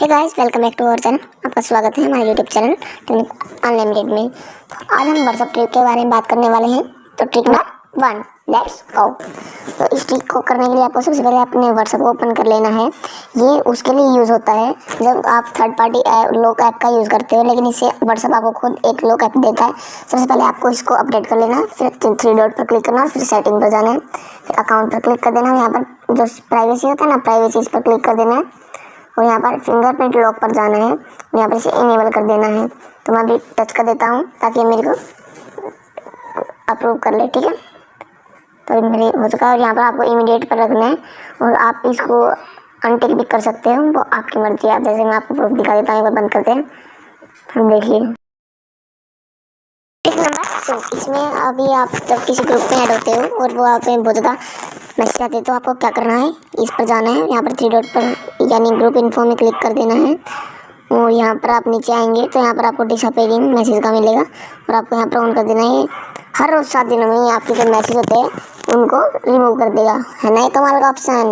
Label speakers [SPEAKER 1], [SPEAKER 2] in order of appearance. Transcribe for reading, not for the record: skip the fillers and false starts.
[SPEAKER 1] Hey guys, welcome back to our channel. आपका स्वागत है हमारे यूट्यूब चैनल अनलिमिटेड में। तो आज हम व्हाट्सएप ट्रिक के बारे में बात करने वाले हैं। तो ट्रिक नंबर 1, लेट्स गो। तो इस ट्रिक को करने के लिए आपको सबसे पहले अपने व्हाट्सएप को ओपन कर लेना है। ये उसके लिए यूज़ होता है जब आप थर्ड पार्टी लोक ऐप का यूज़ करते हो, लेकिन इससे व्हाट्सएप आपको खुद एक लोक ऐप देता है। सबसे पहले आपको इसको अपडेट कर लेना है, फिर 3 डॉट पर क्लिक करना है, फिर सेटिंग पर जाना है, फिर अकाउंट पर क्लिक कर देना है। यहाँ पर जो प्राइवेसी होता है ना, प्राइवेसी इस पर क्लिक कर देना है और यहाँ पर फिंगरप्रिंट लॉक पर जाना है। यहाँ पर इसे इनेबल कर देना है। तो मैं अभी टच कर देता हूँ ताकि मेरे को अप्रूव कर ले, ठीक है। तो मेरे हो चुका है और यहाँ पर आपको इमीडिएट पर रखना है और आप इसको अनटिक भी कर सकते हो, वो आपकी मर्जी है। जैसे मैं आपको प्रूफ दिखा देता हूँ, एक बार बंद करते हैं, हम देखिए। ट्रिक नंबर 2, इसमें अभी आप जब किसी ग्रुप में ऐड होते हो और वो आप बहुत ज़्यादा मैसेज आते हैं तो आपको क्या करना है, इस पर जाना है, यहाँ पर 3 डॉट पर यानी ग्रुप इन्फो में क्लिक कर देना है और यहाँ पर आप नीचे आएंगे तो यहाँ पर आपको डिसअपीयरिंग मैसेज का मिलेगा और आपको यहाँ पर ऑन कर देना है। हर रोज़ 7 दिनों में आपके जो मैसेज होते हैं उनको रिमूव कर देगा। है ना ये कमाल का ऑप्शन।